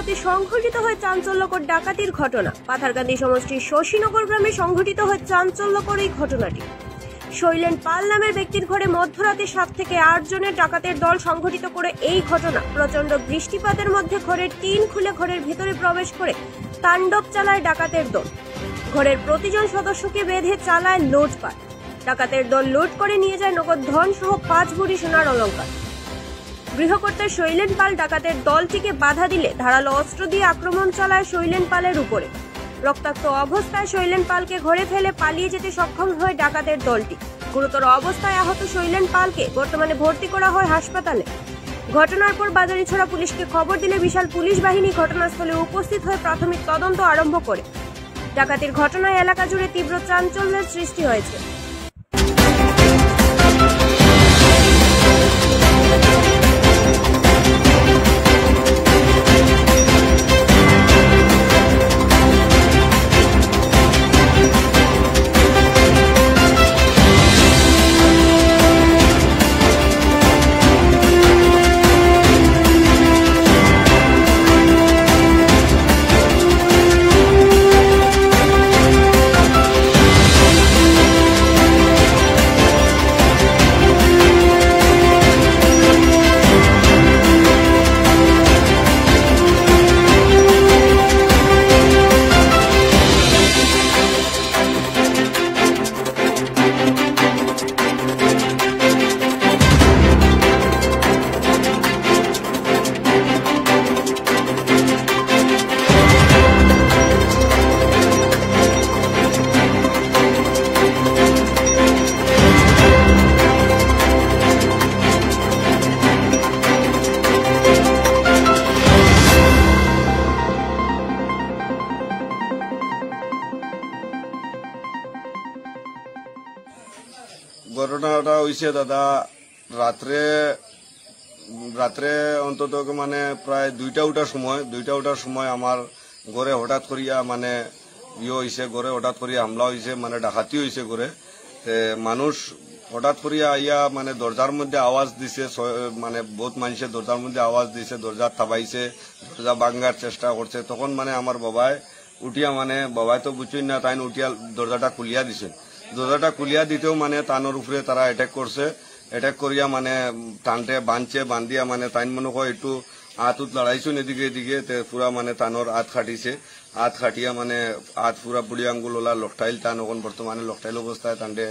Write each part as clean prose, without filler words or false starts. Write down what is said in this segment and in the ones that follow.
আদালতে সংঘটিত হয় চাঞ্চল্যকর ডাকাতির ঘটনা। পাথারকান্দি সমষ্টির শশীনগর গ্রামে সংঘটিত হয় চাঞ্চল্যকর এই ঘটনাটি। শৈলেন পাল নামের ব্যক্তির ঘরে মধ্যরাতে 7 থেকে 8 জনের ডাকাতের দল সংঘটিত করে এই ঘটনা। প্রচন্ড বৃষ্টিপাতের মধ্যে ঘরের টিন খুলে ঘরের ভেতরে প্রবেশ করে তাণ্ডব চালায় ডাকাতের দল। ঘরের প্রতিজন সদস্যকে বেঁধে চালায় লুটপাট। ডাকাতের দল লুট করে নিয়ে যায় নগদ ধন সহ 5 ভরি সোনার অলংকার। গৃহকর্তা শৈলেন পাল ডাকাতের দলটিকে বাধা দিলে ধারালো অস্ত্র দিয়ে আক্রমণ চালায় শৈলেন পালের উপরে। রক্তাক্ত অবস্থায় শৈলেন পালকে ঘরে ফেলে পালিয়ে যেতে সক্ষম হয় ডাকাতের দলটি। গুরুতর অবস্থায় আহত শৈলেন পালকে বর্তমানে ভর্তি করা হয় হাসপাতালে। ঘটনার পর বাজারিছড়া পুলিশকে খবর দিলে বিশাল পুলিশ বাহিনী ঘটনাস্থলে উপস্থিত হয়ে প্রাথমিক তদন্ত আরম্ভ করে। ডাকাতির ঘটনায় এলাকা জুড়ে তীব্র চাঞ্চল্যের সৃষ্টি হয়েছে। ঘটনাটা হয়েছে দাদা রাত্রে অন্তত মানে প্রায় 2টার সময় আমার ঘরে হঠাৎ করিয়া মানে হয়েছে, ঘরে হঠাৎ করিয়া হামলা হয়েছে, মানে ডাকাতি হয়েছে ঘরে। মানুষ হঠাৎ করিয়া আইয়া মানে দরজার মধ্যে আওয়াজ দিছে, মানে বহুত মানুষের দরজার মধ্যে আওয়াজ দিছে, দরজা থাবাইছে, দরজা ভাঙ্গার চেষ্টা করছে। তখন মানে আমার বাবাই উঠিয়া, মানে বাবাই তো বুঝছেন না, তাই উঠিয়া দরজাটা খুলিয়া দিছে। দরজাটা খুলিয়া দিতেও মানে তানোর উপরে তারা অ্যাটাক করছে। অ্যাটাক করিয়া মানে টানতে বান্ধিয়া মানে তাইন মনে হয় একটু হাত লড়াইছেন এদিকে এদিকে, পুরা মানে তানোর হাত খাটিছে। হাত খাটিয়া মানে হাত পুরা বুড়ি আঙ্গুল ওলা লকটাইল টান, এখন বর্তমানে লকটাইল অবস্থায় টানতে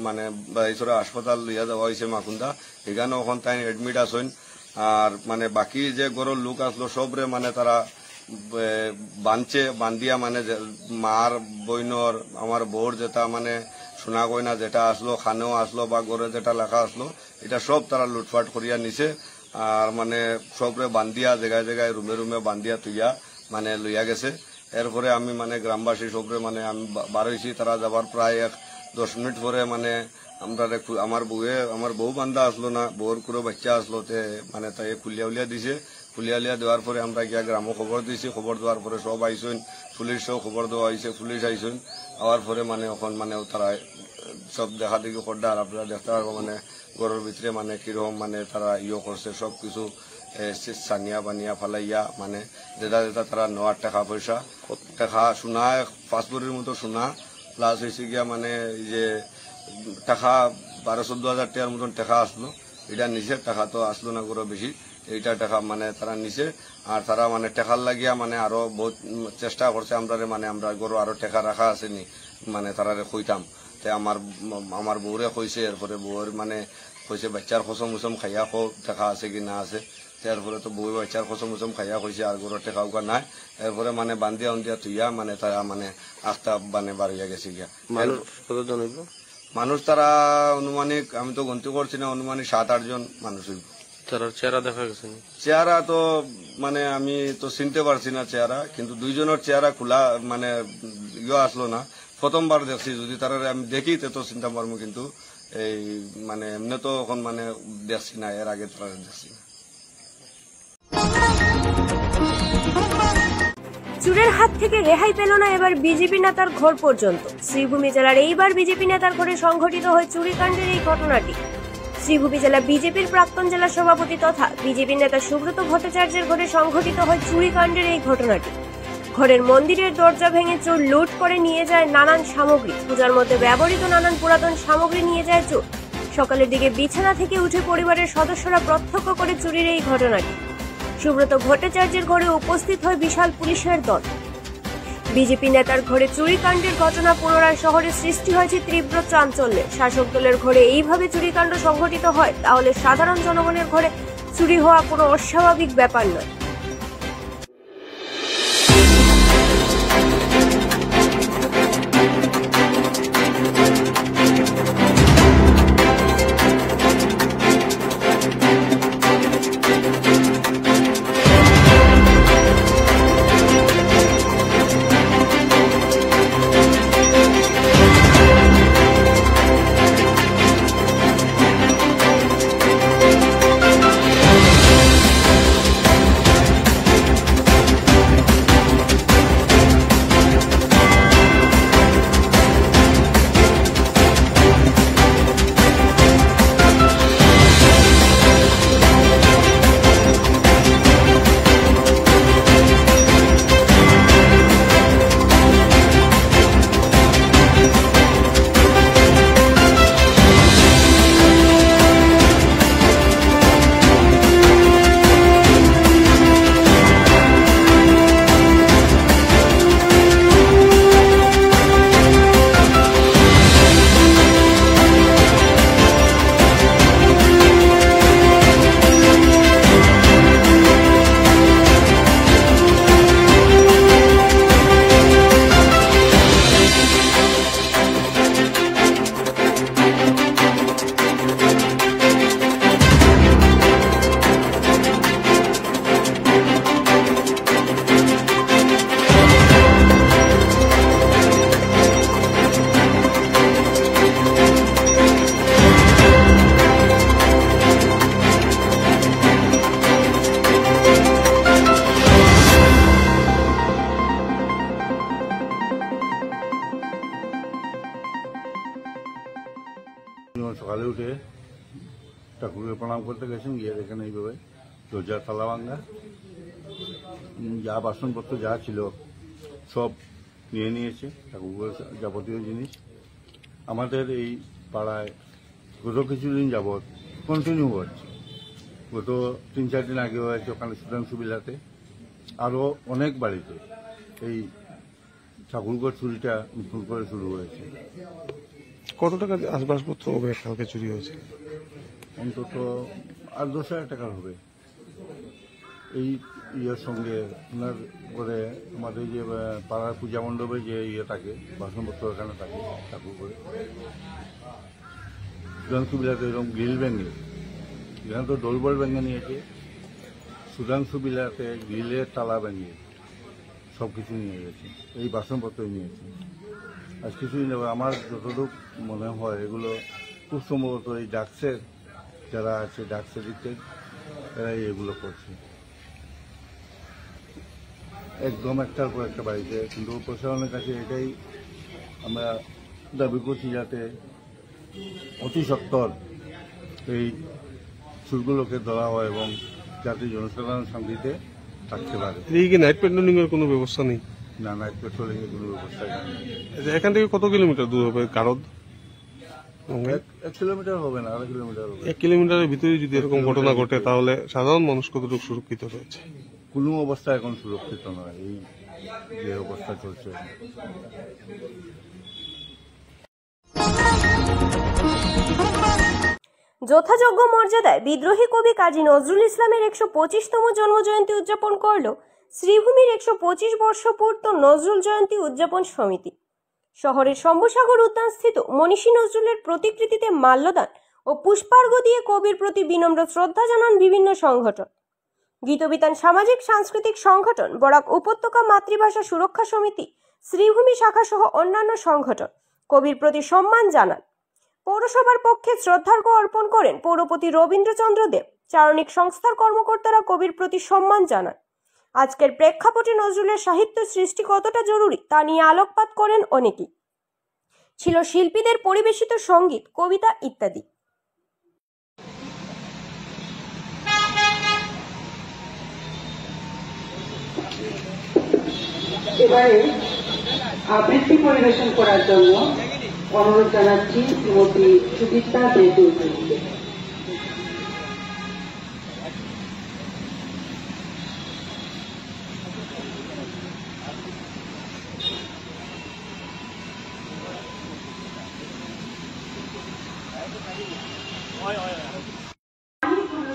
মানে বাড়িছড়া হাসপাতাল লইয়া যাওয়া হয়েছে মাকুন্দা। এখানে এখন তাই এডমিট আছেন। আর মানে বাকি যে গরুর লোক আসলো সবরে মানে তারা বান্ধিয়া মানে মার বইনর আমার বউর যেটা মানে সোনা গয়না যেটা আসলো, খানেও আসলো বা গড়ে যেটা লেখা আসলো, এটা সব তারা লুটপাট করিয়া নিছে। আর মানে সবরে বান্ধিয়া জায়গায় জায়গায় রুমে রুমে বান্ধিয়া তুইয়া মানে লইয়া গেছে। এরপরে আমি মানে গ্রামবাসী সবরে মানে আমি বার হয়েছি। তারা যাবার প্রায় 10 মিনিট পরে মানে আমরা আমার বউ বান্ধা আসলো না, বউর কোনো বাচ্চা আসলো, মানে তাই খুলিয়া উলিয়া দিছে। খুলিয়া দেওয়ার পরে আমরা গিয়া গ্রামও খবর দিয়েছি। খবর দেওয়ার পরে সব আইসেন, পুলিশও খবর দেওয়া হয়েছে, পুলিশ আইসেন। আওয়ার পরে মানে এখন মানে তারা সব দেখা দেখি করডা। আর আপনারা দেখতে পারবো মানে ঘরের ভিতরে মানে কিরকম মানে তারা করছে, সব কিছু সানিয়া বানিয়া ফালাইয়া মানে যেটা তারা নেওয়ার টাকা পয়সা, টাকা সোনা 5 ভরির মতো সোনা, প্লাস হয়েছে গিয়া মানে যে টাকা 12-14 হাজার টাকার মতন টাকা আসলো। এটা নিচে টাকা তো আসলো না গরো বেশি, এইটা টাকা মানে তারা নিছে। আর তারা মানে টাকার লাগিয়া মানে আরো বহুত চেষ্টা করছে আমরা মানে আমরা গরু আরো টাকা রাখা আসেনি মানে তারারে কইতাম। তাই আমার বউরে কইছে। এরপরে বউর মানে কইছে বাচ্চার খসম উসম খাইয়া খো টাকা আছে কি না আছে। তারপরে তো বউ বাচ্চার খসম উসম খাইয়া কইছে আর গরুর টাকা উকা নাই। এরপরে মানে বান্ধিয়া উন্দিয়া তুইয়া মানে তারা মানে আস্তা মানে বাড়িয়া গেছে গিয়া। মানুষ তারা অনুমানিক, আমি তো গন্তি করছি না, অনুমানিক 7-8 জন মানুষ হইব। চেহারা দেখা গেছে? চেহারা তো মানে আমি তো চিনতে পারছি না চেহারা, কিন্তু 2 জনের চেহারা খোলা মানে আসলো না। প্রথমবার দেখছি, যদি তারা আমি দেখি তো চিন্তা পারবো, কিন্তু এই মানে এমনি তো এখন মানে দেখছি না, এর আগে তারা দেখছি না। চুরের হাত থেকে রেহাই পেল না এবার বিজেপি নেতার ঘর পর্যন্ত। শ্রীভূমি জেলার এইবার বিজেপি নেতার ঘরে সংঘটিত হয় চুরিকাণ্ডের এই ঘটনাটি। শ্রীভূমি জেলা বিজেপির প্রাক্তন জেলা সভাপতি তথা বিজেপি নেতা সুব্রত ভট্টাচার্যের ঘরে সংঘটিত হয় চুরিকাণ্ডের এই ঘটনাটি। ঘরের মন্দিরের দরজা ভেঙে চোর লুট করে নিয়ে যায় নানান সামগ্রী। পূজার মধ্যে ব্যবহৃত নানান পুরাতন সামগ্রী নিয়ে যায় চোর। সকালের দিকে বিছানা থেকে উঠে পরিবারের সদস্যরা প্রত্যক্ষ করে চুরির এই ঘটনাটি। সুব্রত ভট্টাচার্যের ঘরে উপস্থিত হয় বিশাল পুলিশের দল। বিজেপি নেতার ঘরে চুরিকাণ্ডের ঘটনা পুনরায় শহরে সৃষ্টি হয়েছে তীব্র চাঞ্চল্যের। শাসক দলের ঘরে এইভাবে চুরিকাণ্ড সংঘটিত হয় তাহলে সাধারণ জনগণের ঘরে চুরি হওয়া কোনো অস্বাভাবিক ব্যাপার নয়। সকালে উঠে ঠাকুরকে প্রণাম করতে গেছেন, গিয়ে দেখেন এইভাবে দরজার তালা ভাঙা, যা বাসনপত্র যা ছিল সব নিয়ে নিয়েছে, ঠাকুরের যাবতীয় জিনিস। আমাদের এই পাড়ায় গত কিছুদিন যাবৎ কন্টিনিউ হচ্ছে। গত 3-4 দিন আগে হয়েছে ওখানে সুধাংশু বিলাতে, আরও অনেক বাড়িতে এই ঠাকুরঘর চুরিটা নতুন করে শুরু হয়েছে। কত টাকা আসবাবপত্র হবে কালকে চুরি হয়েছে? অন্তত 8-10 হাজার টাকার হবে। এই ইয়ের সঙ্গে ওনার করে আমাদের যে পাড়ার পূজা মণ্ডপে যে ইয়ে থাকে, বাসনপত্র এখানে থাকে ঠাকুর করে, সুধাংশু বিলাতে এরকম গ্রিল ভেঙে, এখানে তো ডোলবল ভেঙে নিয়েছে, সুধাংশু বিলাতে গ্রিলের তালা ভেঙে সব কিছু নিয়ে গেছে, এই বাসনপত্রই নিয়েছে। আজ কিছুদিন যাবে আমার যতটুকু মনে হয় এগুলো খুব সম্ভবত এই ডাক্সের যারা আছে, ডাক্সের দিকে এরাই এগুলো করছে, একদম একটার পর একটা বাড়িতে। কিন্তু প্রশাসনের কাছে এটাই আমরা দাবি করছি যাতে অতি সত্বর এই চুরগুলোকে ধরা হয় এবং যাতে জনসাধারণ শান্তিতে থাকতে পারে। এদিকে নাইট পেট্রোলিং এর কোনো ব্যবস্থা নেই? না, নাইট পেট্রোলিং এর কোনো ব্যবস্থা নেই। এখান থেকে কত কিলোমিটার দূর হবে কারদ? 1 কিলোমিটার হবে না, 1.5 কিলোমিটার হবে। 1 কিলোমিটারের ভিতরে যদি এরকম ঘটনা ঘটে তাহলে সাধারণ মানুষ কতটুকু সুরক্ষিত রয়েছে? কোনো অবস্থা এখন সুরক্ষিত নয়, এই যে অবস্থা চলছে। যথাযোগ্য মর্যাদায় বিদ্রোহী কবি কাজী নজরুল ইসলামের 125তম জন্মজয়ন্তী উদযাপন করল শ্রীভূমির 125 বর্ষ পূর্ত নজরুল জয়ন্তী উদযাপন সমিতি। শহরের শম্ভুসাগর উদ্যানস্থিত মনীষী নজরুলের প্রতিকৃতিতে মাল্যদান ও পুষ্পার্ঘ্য দিয়ে কবির প্রতি বিনম্র শ্রদ্ধা জানান বিভিন্ন সংগঠন। গীতবিতান সামাজিক সাংস্কৃতিক সংগঠন, বরাক উপত্যকা মাতৃভাষা সুরক্ষা সমিতি, শ্রীভূমি শাখা সহ অন্যান্য সংগঠন কবির প্রতি সম্মান জানান। পৌরসভার পক্ষে শ্রদ্ধার্ঘ্য অর্পণ করেন পৌরপতি রবীন্দ্রচন্দ্র দেব। চারণিক সংস্থার কর্মকর্তারা কবির প্রতি সম্মান জানান। আজকের প্রেক্ষাপটে নজরুলের সাহিত্য সৃষ্টি কতটা জরুরি তা নিয়ে আলোকপাত করেন অনেকেই। ছিল শিল্পীদের পরিবেশিত সঙ্গীত, কবিতা ইত্যাদি। এবারে আবৃত্তি পরিবেশন করার জন্য অনুরোধ জানাচ্ছি শ্রীমতী সুদীপ্তা দেবদূতকে।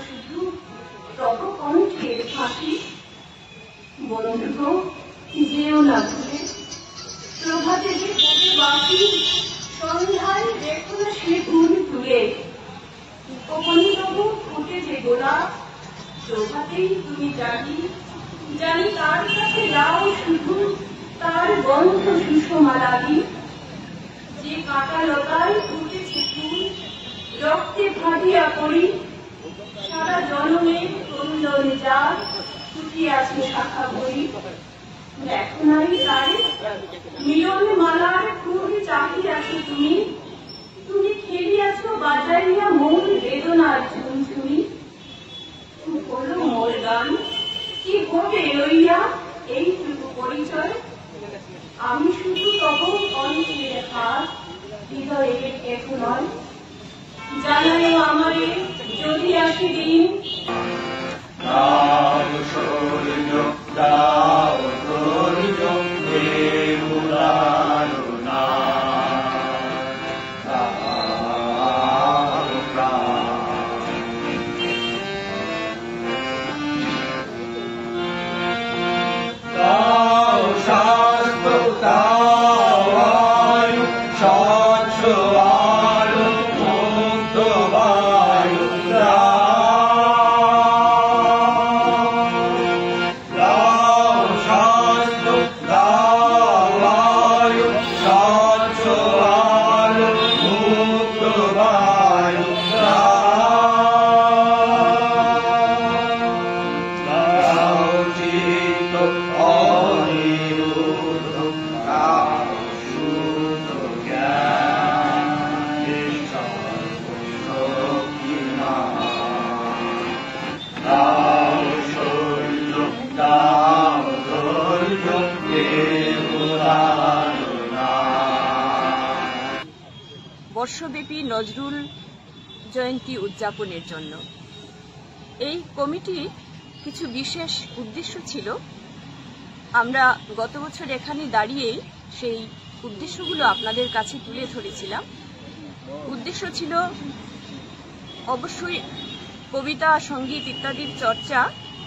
শুধু তব কণ্ঠের ফাঁকি বন্ধু যেও না ভুলে প্রভাতে যে কবে বাকি সন্ধ্যায় দেখো না সে ফুল তুলে কখনই তবু ফুটে যে গোলাপ প্রভাতেই তুমি জানি জানি তার কাছে যাও শুধু তার গন্ধ সুষমা লাগি যে কাটা লতায় ফুটেছে ফুল রক্তে ভাবিয়া পড়ি সারা জনমে তরুণ যা ছুটি আছে শাখা বই দেখো নাই তারে মিলন মালার খুব চাহিয়াছো তুমি তুমি খেলিয়াছ বাজাইয়া মন বেদনার ঝুনঝুনি হলো মোর গান কি হবে লইয়া এইটুকু পরিচয় আমি শুধু তব কণ্ঠের হাত হৃদয়ের কেহ নয় জানাই আমারে যদি আসে দিন বর্ষব্যাপী নজরুল জয়ন্তী উদযাপনের জন্য এই কমিটির কিছু বিশেষ উদ্দেশ্য ছিল। আমরা গত বছর এখানে দাঁড়িয়েই সেই উদ্দেশ্যগুলো আপনাদের কাছে তুলে ধরেছিলাম। উদ্দেশ্য ছিল অবশ্যই কবিতা, সঙ্গীত ইত্যাদির চর্চা,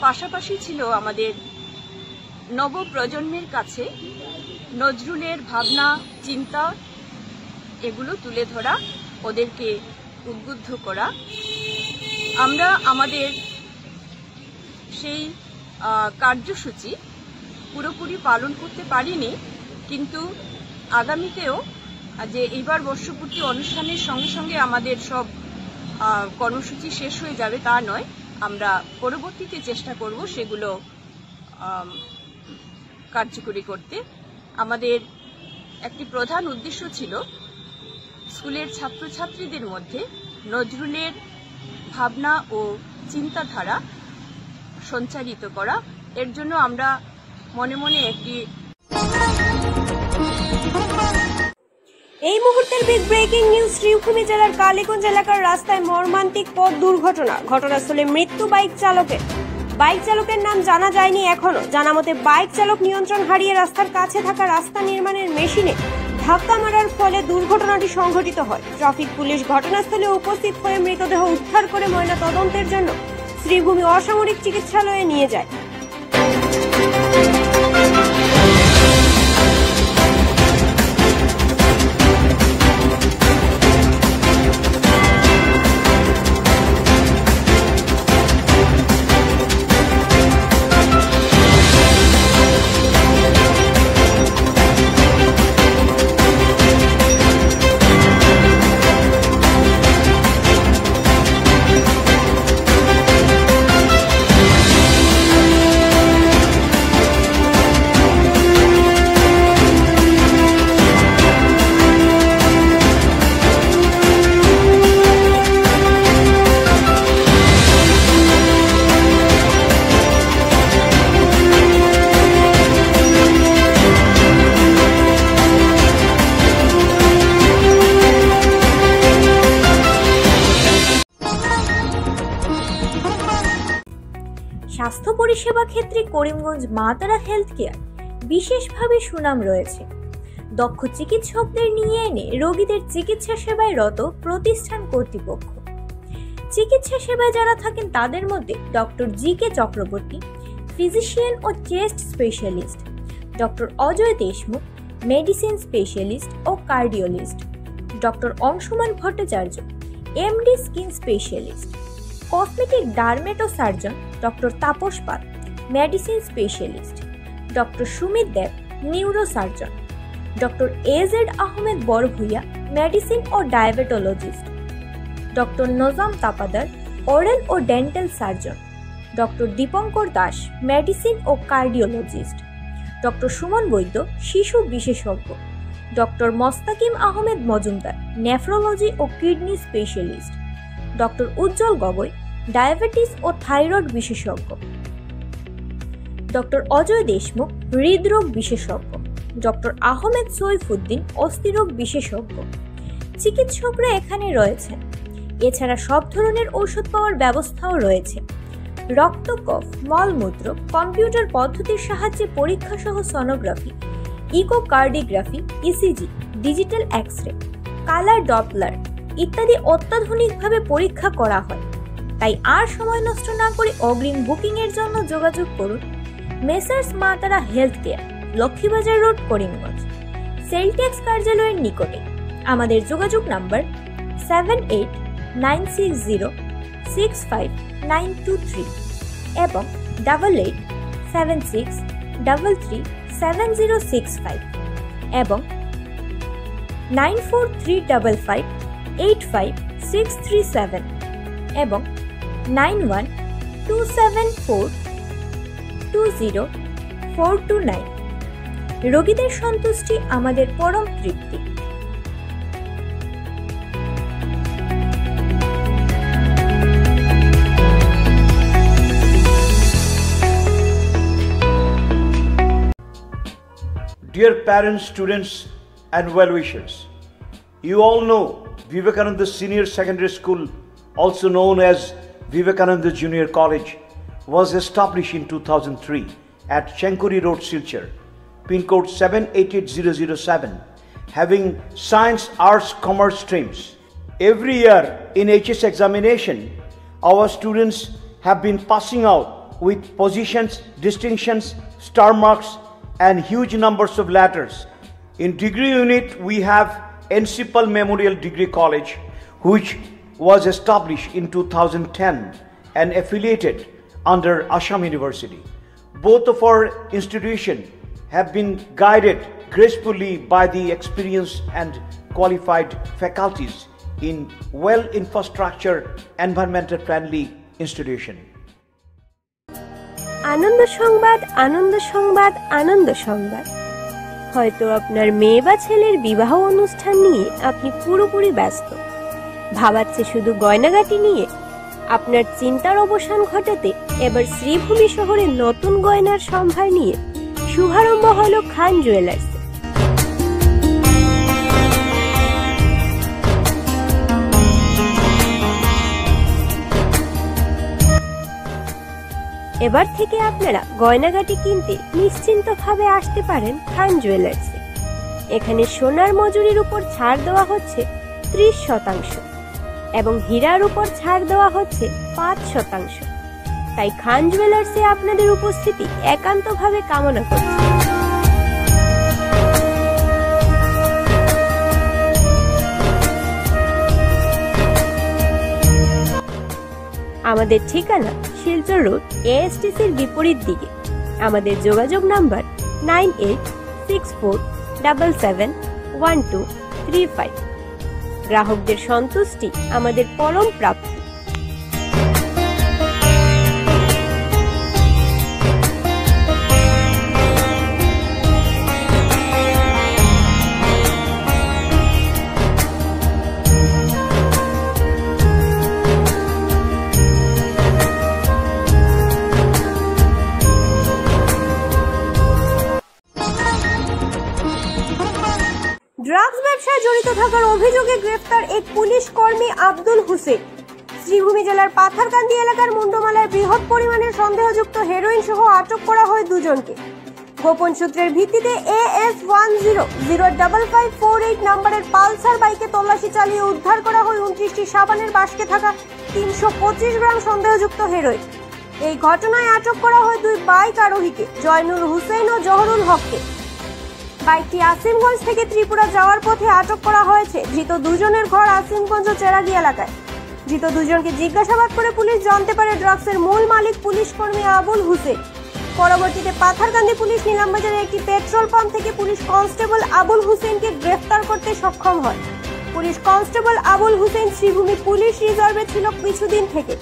পাশাপাশি ছিল আমাদের নবপ্রজন্মের কাছে নজরুলের ভাবনা, চিন্তা এগুলো তুলে ধরা, ওদেরকে উদ্বুদ্ধ করা। আমরা আমাদের সেই কার্যসূচি পুরোপুরি পালন করতে পারিনি, কিন্তু আগামীতেও যে এইবার বর্ষপূর্তি অনুষ্ঠানের সঙ্গে সঙ্গে আমাদের সব কর্মসূচি শেষ হয়ে যাবে তা নয়, আমরা পরবর্তীতে চেষ্টা করব সেগুলো কার্যকরী করতে। আমাদের একটি প্রধান উদ্দেশ্য ছিল স্কুলের ছাত্রছাত্রীদের মধ্যে নজরুলের ভাবনা ও চিন্তাধারা সঞ্চারিত করা। এর জন্য আমরা মনে মনে একটি এই মুহূর্তের বিগ ব্রেকিং নিউজ। শ্রীভূমি জেলার কালীগঞ্জ এলাকার রাস্তায় মর্মান্তিক পথ দুর্ঘটনা। ঘটনাস্থলে মৃত্যু বাইক চালকের। বাইক চালকের নাম জানা যায়নি এখনো। জানা মতে বাইক চালক নিয়ন্ত্রণ হারিয়ে রাস্তার কাছে থাকা রাস্তা নির্মাণের মেশিনে ধাক্কা মারার ফলে দুর্ঘটনাটি সংঘটিত হয়। ট্রাফিক পুলিশ ঘটনাস্থলে উপস্থিত হয়ে মৃতদেহ উদ্ধার করে ময়না তদন্তের জন্য শ্রীভূমি অসামরিক চিকিৎসালয়ে নিয়ে যায়। স্বাস্থ্য পরিষেবা ক্ষেত্রে করিমগঞ্জ মা তারা হেলথ কেয়ার বিশেষভাবে সুনাম রয়েছে। দক্ষ চিকিৎসকদের নিয়ে এনে রোগীদের চিকিৎসা সেবায় রত প্রতিষ্ঠান কর্তৃপক্ষ। চিকিৎসা সেবায় যারা থাকেন তাদের মধ্যে ডক্টর জি.কে. চক্রবর্তী, ফিজিশিয়ান ও chest specialist, doctor Ajay Deshmukh, medicine specialist ও cardiologist, doctor Anshuman Bhattacharya, MD skin specialist, cosmetic dermato surgeon doctor Tapas Pal, medicine specialist, doctor Sumit Deb, neuro surgeon, doctor AZ Ahmed Barbhuiya, medicine ও diabetologist, doctor Nazam Tapadar, oral ও dental surgeon, doctor Dipankar Das, medicine ও cardiologist, doctor Suman Baidya, শিশু বিশেষজ্ঞ, doctor Mostakim Ahmed Majumdar, nephrology ও kidney specialist, doctor উজ্জ্বল Gogoi, diabetes ও thyroid বিশেষজ্ঞ, doctor Ajay Deshmukh, হৃদরোগ বিশেষজ্ঞ, doctor Ahmed Saifuddin, অস্থিরোগ বিশেষজ্ঞ। চিকিৎসকরা এখানে রয়েছেন। এছাড়া সব ধরনের ঔষধ পাওয়ার ব্যবস্থাও রয়েছে। রক্ত, কফ, মলমূত্র কম্পিউটার পদ্ধতির সাহায্যে পরীক্ষা সহ sonography, echocardiography, ECG, digital X-ray, colour Doppler ইত্যাদি অত্যাধুনিকভাবে পরীক্ষা করা হয়। তাই আর সময় নষ্ট না করে অগ্রিম বুকিং এর জন্য যোগাযোগ করুন মেসার্স মা তারা health care, Laxmibazar road, Karimganj, Celtex কার্যালয়ের নিকটে। আমাদের যোগাযোগ নাম্বার 7896065923 এবং 8876337065 এবং 9435585637 এবং 9127420429। রোগীদের সন্তুষ্টি আমাদের পরম তৃপ্তি। Dear parents, students and well-wishers, you all know Vivekananda Senior Secondary School, also known as Vivekananda Junior College, was established in 2003 at Chenkuri Road, Silchar, pin code 788007, having science, arts, commerce streams. Every year in HS examination, our students have been passing out with positions, distinctions, star marks, and huge numbers of letters. In degree unit, we have Encipal Memorial Degree College, which was established in 2010 and affiliated under Assam University. Both of our institutions have been guided gracefully by the experienced and qualified faculties in well infrastructure, environmental friendly institution. আনন্দ সংবাদ, আনন্দ সংবাদ, আনন্দ সংবাদ। হয়তো আপনার মেয়ে বা ছেলের বিবাহ অনুষ্ঠান নিয়ে আপনি পুরোপুরি ব্যস্ত, ভাবাচ্ছে শুধু গয়নাগাটি নিয়ে। আপনার চিন্তার অবসান ঘটাতে এবার শ্রীভূমি শহরে নতুন গয়নার সম্ভার নিয়ে শুভারম্ভ হলো খান জুয়েলার্স। এবার থেকে আপনারা গয়নাগাটি কিনতে নিশ্চিন্তভাবে আসতে পারেন খান জুয়েলার্সে। এখানে সোনার মজুরির উপর ছাড় দেওয়া হচ্ছে 30% এবং হীরার উপর ছাড় দেওয়া হচ্ছে 5%। তাই খান জুয়েলার্সে আপনাদের উপস্থিতি একান্তভাবে কামনা করছি। আমাদের ঠিকানা শিলচর রোড, এএসটিসির বিপরীত দিকে। আমাদের যোগাযোগ নাম্বার 9864771235। গ্রাহকদের সন্তুষ্টি আমাদের পরম প্রাপ্তি। ড্রাগস ব্যবসায় জড়িত থাকার অভিযোগে গ্রেফতার এক পুলিশ কর্মী আব্দুল হোসেন। শ্রীভূমি জেলার পাথারকান্দি এলাকার মুন্ডমালায় বৃহৎ পরিমাণের সন্দেহযুক্ত হেরোইন সহ আটক করা হয় দুজনকে। গোপন সূত্রের ভিত্তিতে AS100554 নম্বরের পালসার বাইকে তল্লাশি চালিয়ে উদ্ধার করা হয় 29টি সাবানের বাস্কে থাকা 325 গ্রাম সন্দেহযুক্ত হেরোইন। এই ঘটনায় আটক করা হয় দুই বাইক আরোহীকে, জয়নুল হুসেন ও জহরুল হককে। বাইকটি আসিমগঞ্জ থেকে ত্রিপুরা যাওয়ার পথে আটক করা হয়েছে। ধৃত দুজনের ঘর আসিমগঞ্জ ও চেরাগি এলাকায়। ধৃত দুজনকে জিজ্ঞাসাবাদ করে পুলিশ জানতে পারে ড্রাগসের মূল মালিক পুলিশ কর্মী আবুল হুসেন। পরবর্তীতে পাথারকান্দি পুলিশ নীলামবাজারের একটি পেট্রোল পাম্প থেকে পুলিশ কনস্টেবল আবুল হুসেনকে গ্রেফতার করতে সক্ষম হয়। Police constable Abul Hussain Sribhumi police রিজার্ভে ছিল কিছুদিন থেকে।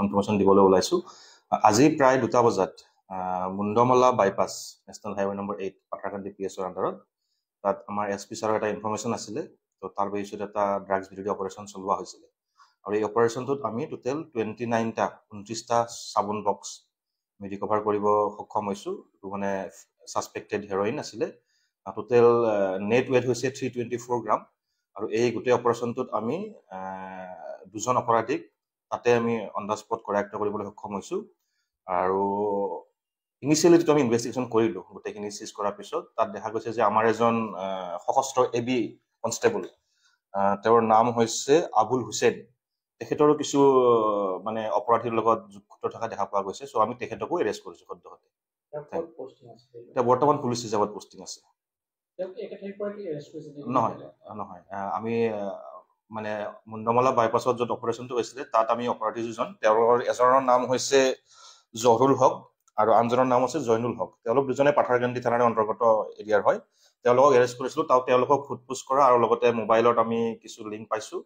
ইনফৰমেশ্যন দিবলৈ ওলাইছোঁ। আজি প্ৰায় 2টা বজাত Mundamala bypass national highway number 8 Patharkandi PSৰ আণ্ডাৰত তাত আমাৰ SP ছাৰৰ এটা ইনফৰমেশ্যন আছিলে। তো তাৰ বেচিছত এটা ড্ৰাগছ বিৰোধী অপাৰেশ্যন চলোৱা হৈছিলে আৰু এই অপাৰেশ্যনটোত আমি টোটেল 29টা চাবোন বক্স আমি ৰিকভাৰ কৰিব সক্ষম হৈছোঁ। এইটো মানে ছাছপেক্টেড হেৰইন আছিলে। টোটেল নেট ৱেট হৈছে 324 গ্ৰাম আৰু এই গোটেই অপাৰেশ্যনটোত আমি দুজন অপৰাধীক তাতে আমি অন দ্য স্পট কৰায়ত্ব কৰিবলৈ সক্ষম হৈছোঁ। আৰু ইনিচিয়েলি যিটো আমি ইনভেষ্টিগেশ্যন কৰিলোঁ, গোটেইখিনি চিজ কৰাৰ পিছত তাত দেখা গৈছে যে আমাৰ এজন সশস্ত্ৰ AB কনষ্টেবল, তেওঁৰ নাম হৈছে আবুল হুছেইন। তেখেতৰো কিছু মানে অপৰাধীৰ লগত যুক্ত থকা দেখা পোৱা গৈছে। চ' আমি তেখেতকো এৰেষ্ট কৰিছোঁ সদ্যহতে। এতিয়া বৰ্তমান পুলিচ ৰিজাৰ্ভত পষ্টিং আছে। নহয়, আমি মানে মুণ্ডমালা বাইপাছত য'ত অপাৰেশ্যনটো হৈছিলে তাত আমি অপৰাধী দুজন, তেওঁলোকৰ এজনৰ নাম হৈছে জহৰুল হক আৰু আনজনৰ নাম হৈছে জয়নুল হক। তেওঁলোক দুজনে পাথাৰকান্দি থানাৰ অন্তৰ্গত এৰিয়াৰ হয়। তেওঁলোকক এৰেষ্ট কৰিছিলোঁ। তেওঁলোকক সোধপোছ কৰা আৰু লগতে মোবাইলত আমি কিছু লিংক পাইছোঁ।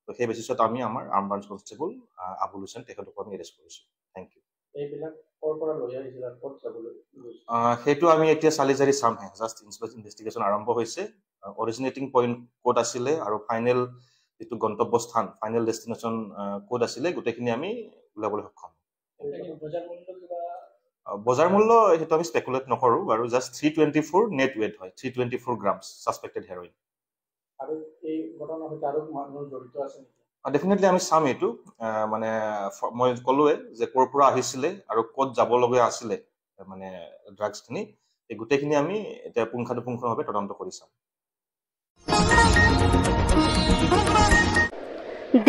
তো সেই বেচিছত আমি আমাৰ arm branch constable Abul Hussain তেখেতক আমি এৰেষ্ট কৰিছোঁ। Thank you. সেইটো আমি এতিয়া চালি জাৰি চামহে। জাষ্ট ইনভেষ্টিগেশ্যন আৰম্ভ হৈছে। অৰিজিনেটিং পইণ্ট ক'ত আছিলে আৰু ফাইনেল যিটো গন্তব্যস্থান, ফাইনেল ডেষ্টিনেশ্যন ক'ত আছিলে, গোটেইখিনি আমি ওলাবলৈ সক্ষম। বজাৰ মূল্য সেইটো আমি স্পেকুলেট নকৰোঁ বাৰু। জাষ্ট 324 নেট ৱেট হয়, 324 গ্ৰামছ ছাছপেক্টেড হেৰইন। ডেফিনেটলি আমি চাম এইটো। মানে মই ক'লোৱে যে ক'ৰ পৰা আহিছিলে আৰু ক'ত যাবলগীয়া আছিলে মানে ড্ৰাগছখিনি, এই গোটেইখিনি আমি এতিয়া পুংখানুপুংখভাৱে তদন্ত কৰি চাম।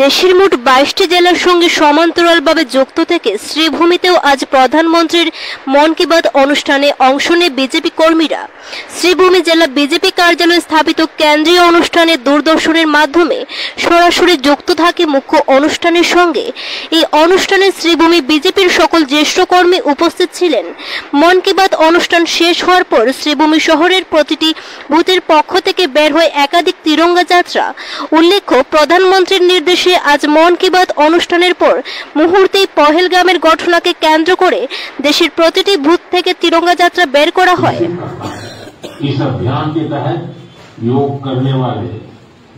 দেশের মোট 22টি জেলার সঙ্গে সমান্তরালভাবে যুক্ত থেকে শ্রীভূমিতেও আজ প্রধানমন্ত্রীর মন কি বাত অনুষ্ঠানে অংশ নেয় বিজেপি কর্মীরা। শ্রীভূমি জেলা বিজেপি কার্যালয়ে স্থাপিত কেন্দ্রীয় অনুষ্ঠানে দূরদর্শনের মাধ্যমে সরাসরি যুক্ত থাকে মুখ্য অনুষ্ঠানের সঙ্গে। এই অনুষ্ঠানে শ্রীভূমি বিজেপির সকল জ্যেষ্ঠ কর্মী উপস্থিত ছিলেন। মন কি বাত অনুষ্ঠান শেষ হওয়ার পর শ্রীভূমি শহরের প্রতিটি বুথের পক্ষ থেকে বের হয় একাধিক তিরঙ্গা যাত্রা। উল্লেখ্য, প্রধানমন্ত্রীর নির্দেশে আজ মন কি বাত অনুষ্ঠানের পর মুহূর্তেই পহেলগামের ঘটনাকে কেন্দ্র করে দেশের প্রতিটি বুথ থেকে তিরঙ্গা যাত্রা বের করা হয়। इस अभियान के तहत योग करने वाले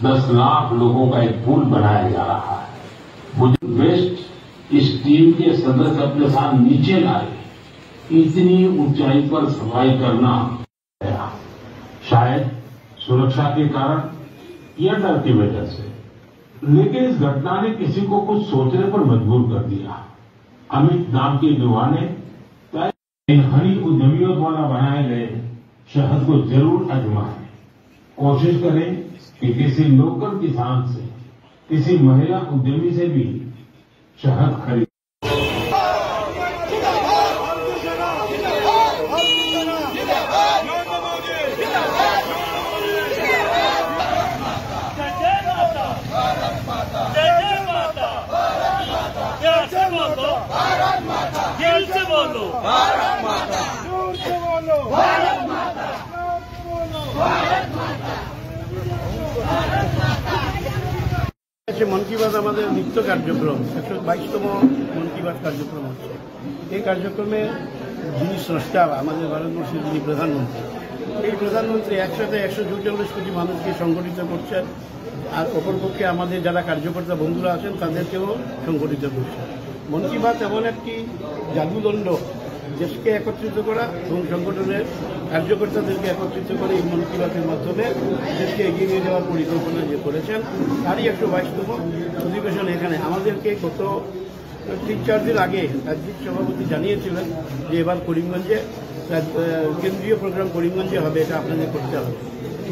10 लाख लोगों का एक पूल बनाया जा रहा है। मुझे वेस्ट इस टीम के सदस्य अपने साथ नीचे लाए, इतनी ऊंचाई पर सफाई करना शायद सुरक्षा के कारण या डर की वजह से, लेकिन इस घटना ने किसी को कुछ सोचने पर मजबूर कर दिया। अमित नाम के युवा ने इन हरी उद्यमियों द्वारा बनाए गए शहद को जरूर आजमाएं। कोशिश करें कि किसी लोकल किसान से, किसी महिला उद्यमी से भी शहद खरीद। মন কি বাত আমাদের নিত্য কার্যক্রম, 122তম মন কি বাত কার্যক্রম হচ্ছে। এই কার্যক্রমে যিনি স্রষ্টা, আমাদের ভারতবর্ষের যিনি প্রধানমন্ত্রী, এই প্রধানমন্ত্রী একসাথে 144 কোটি মানুষকে সংগঠিত করছেন, আর অপরপক্ষে আমাদের যারা কার্যকর্তা বন্ধুরা আছেন তাদেরকেও সংগঠিত করছেন। মন কি বাত এমন একটি জাদুদণ্ড, দেশকে একত্রিত করা এবং সংগঠনের কার্যকর্তাদেরকে একত্রিত করে এই মন কি বাতের মাধ্যমে দেশকে এগিয়ে নিয়ে যাওয়ার পরিকল্পনা যে করেছেন, তারই 122তম অধিবেশন। এখানে আমাদেরকে গত 3-4 দিন আগে রাজ্যিক সভাপতি জানিয়েছিলেন যে এবার করিমগঞ্জে কেন্দ্রীয় প্রোগ্রাম করিমগঞ্জে হবে, এটা আপনাদের করতে হবে।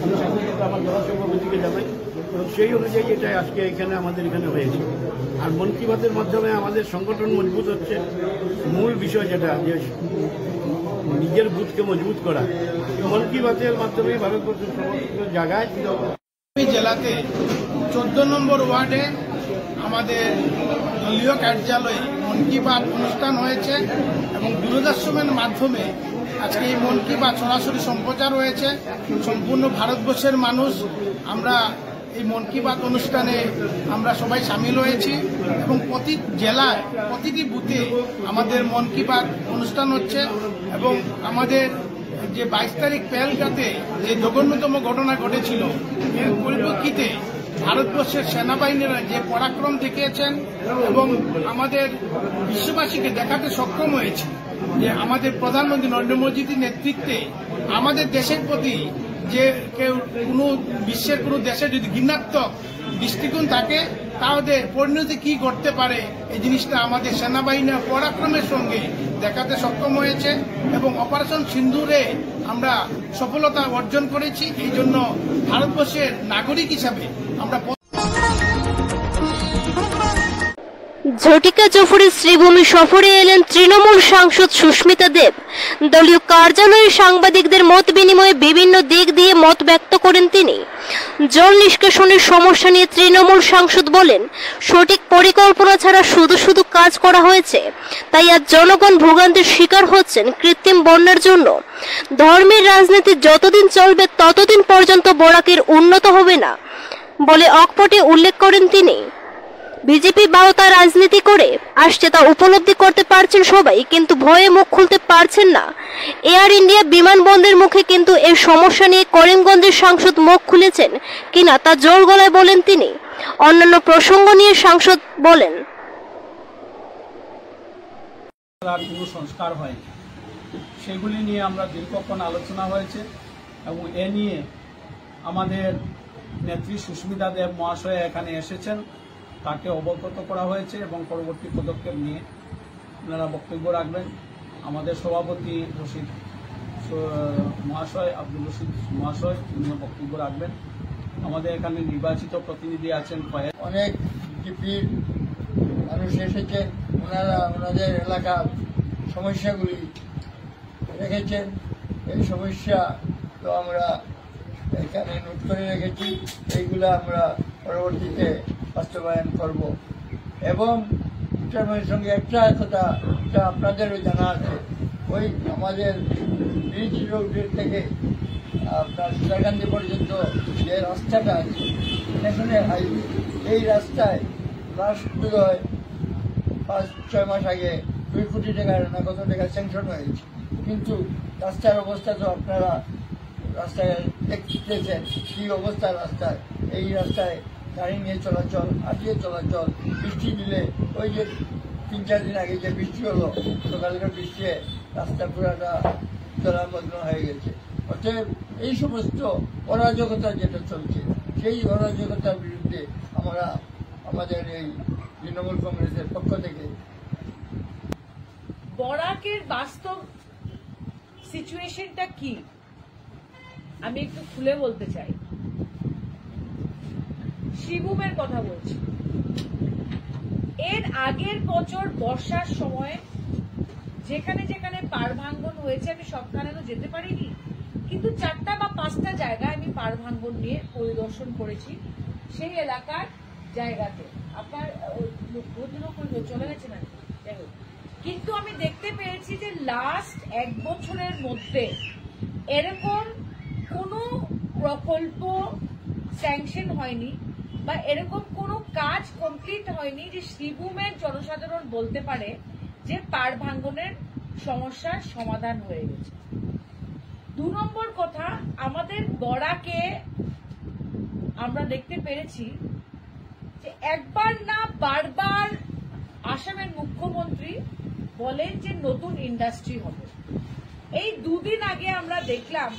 আমি সেগুলো আমার জনসভাপতিকে জানাই এবং সেই অনুযায়ী এটা আজকে এখানে আমাদের এখানে হয়েছে। আর মন কি বাতের মাধ্যমে আমাদের সংগঠন মজবুত হচ্ছে। মূল বিষয় যেটা যে নিজের বুথকে মজবুত করা, মন কি বাতের মাধ্যমে ভারতবর্ষের সমস্ত জায়গায় জেলাতে 14 নম্বর ওয়ার্ডে আমাদের দলীয় কার্যালয়ে মন কি বাত অনুষ্ঠান হয়েছে এবং দূরদর্শনের মাধ্যমে আজকে এই মন কি বাত সরাসরি সম্প্রচার হয়েছে। সম্পূর্ণ ভারতবর্ষের মানুষ আমরা এই মন কি বাত অনুষ্ঠানে আমরা সবাই সামিল হয়েছি এবং প্রতি জেলায় প্রতিটি বুথে আমাদের মন কি বাত অনুষ্ঠান হচ্ছে এবং আমাদের যে 22 তারিখ পেহেলগাঁতে যে জঘন্যতম ঘটনা ঘটেছিল, এর পরিপ্রেক্ষিতে ভারতবর্ষের সেনাবাহিনীরা যে পরাক্রম দেখিয়েছেন এবং আমাদের বিশ্ববাসীকে দেখাতে সক্ষম হয়েছে যে আমাদের প্রধানমন্ত্রী নরেন্দ্র মোদীর নেতৃত্বে আমাদের দেশের প্রতি যে কেউ কোনো বিশ্বের কোনো দেশে যদি ঘৃণাত্মক দৃষ্টিকোণ থাকে তাহলে পরিণতি কি করতে পারে, এই জিনিসটা আমাদের সেনাবাহিনীর পরাক্রমের সঙ্গে দেখাতে সক্ষম হয়েছে এবং অপারেশন সিন্দুরে আমরা সফলতা অর্জন করেছি। এই জন্য ভারতবর্ষের নাগরিক হিসাবে আমরা ঝটিকা জফরের শ্রীভূমি সফরে এলেন তৃণমূল সাংসদ সুস্মিতা দেব। দলীয় কার্যালয়ে সাংবাদিকদের মত বিনিময়ে বিভিন্ন দিক দিয়ে মত ব্যক্ত করেন তিনি। জল নিষ্কাশনের সমস্যা নিয়ে তৃণমূল সাংসদ বলেন, সঠিক পরিকল্পনা ছাড়া শুধু শুধু কাজ করা হয়েছে, তাই আজ জনগণ ভোগান্তির শিকার হচ্ছেন কৃত্রিম বন্যার জন্য। ধর্মের রাজনীতি যতদিন চলবে ততদিন পর্যন্ত বরাকের উন্নত হবে না বলে অকপটে উল্লেখ করেন তিনি। বিজেপি বাউতা রাজনীতি করে আসছে তা উপলব্ধি করতে পারছেন সবাই, কিন্তু ভয়ে মুখ খুলতে পারছেন না। এয়ার ইন্ডিয়া বিমানবন্দরের মুখে কিন্তু এর সমস্যা নিয়ে করিমগঞ্জের সাংসদ মুখ খুলেছেন কিনা তা জোর গলায় বলেন তিনি। অন্যান্য প্রসঙ্গ নিয়ে সাংসদ বলেন, কোনো সংস্কার হয় সেগুলি নিয়ে আমরা দীর্ঘক্ষণ আলোচনা হয়েছে এবং এ নিয়ে আমাদের নেত্রী সুস্মিতা দেব মহাশয় এখানে এসেছেন, তাকে অবগত করা হয়েছে এবং পরবর্তী পদক্ষেপ নিয়ে আপনারা বক্তব্য রাখবেন। আমাদের সভাপতি রশিদ মহাশয়, আব্দুল রশিদ মহাশয়, তিনি বক্তব্য রাখবেন। আমাদের এখানে নির্বাচিত প্রতিনিধি আছেন, অনেক বিজেপির মানুষ এসেছেন, ওনারা ওনাদের এলাকার সমস্যাগুলি রেখেছেন। এই সমস্যা তো আমরা এখানে নোট করে রেখেছি, এইগুলো আমরা পরবর্তীতে বাস্তবায়ন করব। এবং এটার সঙ্গে একটা কথা আপনাদেরও জানা আছে, ওই আমাদের ব্রিজ রোডের থেকে আপনার সুতারকান্দি পর্যন্ত যে রাস্তাটা আছে ন্যাশনাল হাইওয়ে, এই রাস্তায় লাস্ট বোধহয় 5-6 মাস আগে 2 কোটি টাকার না কত টাকা স্যাংশন হয়েছে, কিন্তু রাস্তার অবস্থা তো আপনারা রাস্তায় দেখতেছেন কী অবস্থা রাস্তায়। এই রাস্তায় গাড়ি নিয়ে চলাচল, হাঁটিয়ে চলাচল, বৃষ্টি দিলে ওই যে 3-4 দিন আগে যে বৃষ্টি হলো, সকালের বৃষ্টিতে রাস্তা পুরাটা জলামগ্ন হয়ে গেছে। অতএব এই সমস্ত অরাজকতা যেটা চলছে, সেই অরাজকতার বিরুদ্ধে আমরা আমাদের এই তৃণমূল কংগ্রেসের পক্ষ থেকে বরাকের বাস্তব সিচুয়েশনটা কি আমি একটু খুলে বলতে চাই। শ্রীভূমের কথা বলছি। এর আগের বছর বর্ষার সময় যেখানে যেখানে পাড় ভাঙ্গন হয়েছে, আমি সবখানে তো যেতে পারিনি, কিন্তু 4টা বা 5টা জায়গায় আমি পাড় ভাঙ্গন নিয়ে পরিদর্শন করেছি সেই এলাকার জায়গাতে। আপনার চলে গেছে না, যাই হোক, কিন্তু আমি দেখতে পেয়েছি যে লাস্ট 1 বছরের মধ্যে এরকম কোনো প্রকল্প স্যাংশন হয়নি বা এরকম কোনো কাজ কমপ্লিট হয়নি যে শ্রীভূমের জনসাধারণ বলতে পারে যে পাড় ভাঙ্গনের সমস্যার সমাধান হয়ে গেছে। 2 নম্বর কথা, আমাদের বরাকে আমরা দেখতে পেরেছি যে একবার না বারবার আসামের মুখ্যমন্ত্রী বলেন যে নতুন ইন্ডাস্ট্রি হবে। এই 2 দিন আগে আমরা দেখলাম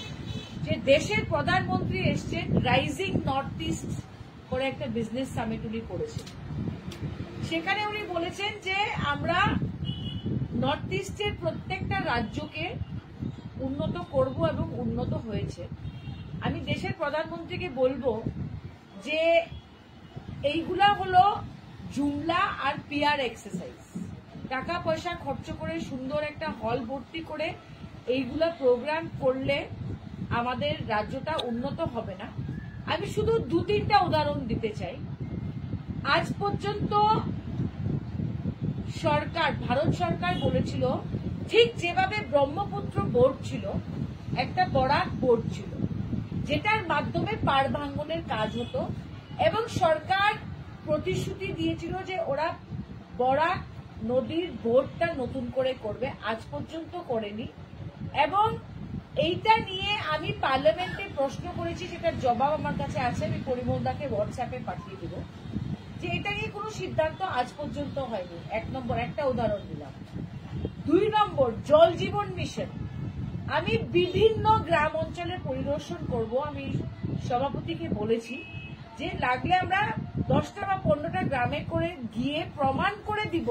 যে দেশের প্রধানমন্ত্রী এসছেন, রাইজিং নর্থ ইস্ট করে একটা বিজনেস সামিট উনি করেছেন। সেখানে উনি বলেছেন যে আমরা নর্থ ইস্টের প্রত্যেকটা রাজ্যকে উন্নত করব এবং উন্নত হয়েছে। আমি দেশের প্রধানমন্ত্রীকে বলবো যে এইগুলা হলো জুমলা আর পিআর এক্সারসাইজ। টাকা পয়সা খরচ করে সুন্দর একটা হল ভর্তি করে এইগুলা প্রোগ্রাম করলে আমাদের রাজ্যটা উন্নত হবে না। আমি শুধু 2-3টা উদাহরণ দিতে চাই। আজ পর্যন্ত সরকার, ভারত সরকার বলেছিল, ঠিক যেভাবে ব্রহ্মপুত্র বোর্ড ছিল, একটা বরাক বোর্ড ছিল, যেটার মাধ্যমে পাড় ভাঙ্গনের কাজ হতো, এবং সরকার প্রতিশ্রুতি দিয়েছিল যে ওরা বরাক নদীর বোর্ডটা নতুন করে করবে। আজ পর্যন্ত করেনি। এবং এইটা নিয়ে আমি পার্লামেন্টে প্রশ্ন করেছি, সেটার জবাব আমার কাছে আছে, আমি পরিমলদাকে হোয়াটসঅ্যাপে পাঠিয়ে দিব, যে এটা নিয়ে কোনো সিদ্ধান্ত আজ পর্যন্ত হয়নি। 1 নম্বর, একটা উদাহরণ দিলাম। 2 নম্বর, জল জীবন মিশন। আমি বিভিন্ন গ্রাম অঞ্চলে পরিদর্শন করব। আমি সভাপতিকে বলেছি যে লাগলে আমরা 10টা বা 15টা গ্রামে করে গিয়ে প্রমাণ করে দিব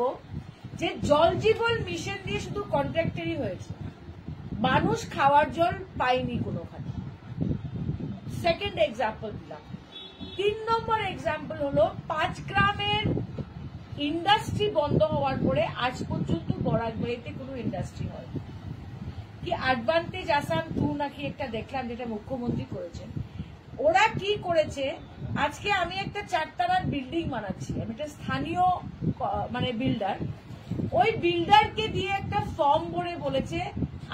যে জল জীবন মিশন দিয়ে শুধু কন্ট্রাক্টরই হয়েছে, মানুষ খাওয়ার জল পায়নি কোনোখানে। সেকেন্ড এক্সাম্পল দিলাম। 3 নম্বর এক্সাম্পল হলো 5 গ্রামের ইন্ডাস্ট্রি বন্ধ হওয়ার পরে আজ পর্যন্ত বরাকবাড়িতে কোনো ইন্ডাস্ট্রি হয় কি। অ্যাডভান্টেজ আসাম 2 নাকি একটা দেখলাম, যেটা মুখ্যমন্ত্রী করেছেন। ওরা কি করেছে, আজকে আমি একটা 4 তলার বিল্ডিং বানাচ্ছি, আমি একটা স্থানীয় মানে বিল্ডার, ওই বিল্ডারকে দিয়ে একটা ফর্ম ভরে বলেছে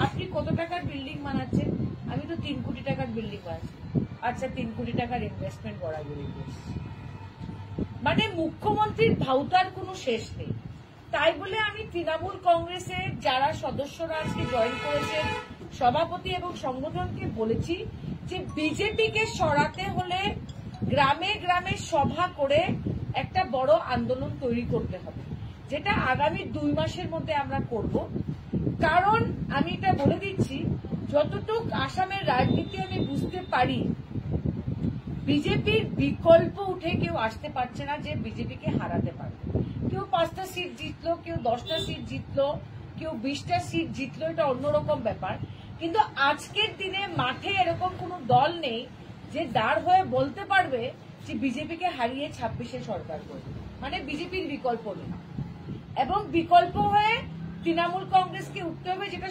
আপনি কত টাকার বিল্ডিং বানাচ্ছেন, আমি তো 3 কোটি টাকার বিল্ডিং বানাচ্ছি। আচ্ছা, 3 কোটি টাকার ইনভেস্টমেন্ট বরাবরই করছে। মানে মুখ্যমন্ত্রীর ভাউতার কোনো শেষ নেই। তাই বলে আমি তৃণমূল কংগ্রেসের যারা সদস্যরা আজকে জয়েন করেছেন, সভাপতি এবং সংগঠনকে বলেছি যে বিজেপিকে সরাতে হলে গ্রামে গ্রামে সভা করে একটা বড় আন্দোলন তৈরি করতে হবে, যেটা আগামী 2 মাসের মধ্যে আমরা করব। কারণ আমি এটা বলে দিচ্ছি, যতটুক আসামের রাজনীতি আমি বুঝতে পারি, বিজেপির বিকল্প উঠে কেউ আসতে পারছে না যে বিজেপিকে হারাতে পারবে। কেউ 5টা সিট জিতলো, কেউ 10টা সিট জিতলো, কেউ 20টা সিট জিতলো, এটা অন্যরকম ব্যাপার। কিন্তু আজকের দিনে মাঠে এরকম কোনো দল নেই যে দাঁড় হয়ে বলতে পারবে যে বিজেপিকে হারিয়ে 26-এ সরকার করবে। মানে বিজেপির বিকল্প নেই, এবং বিকল্প হয়ে তৃণমূল কংগ্রেসকে উঠতে হবে, যেটা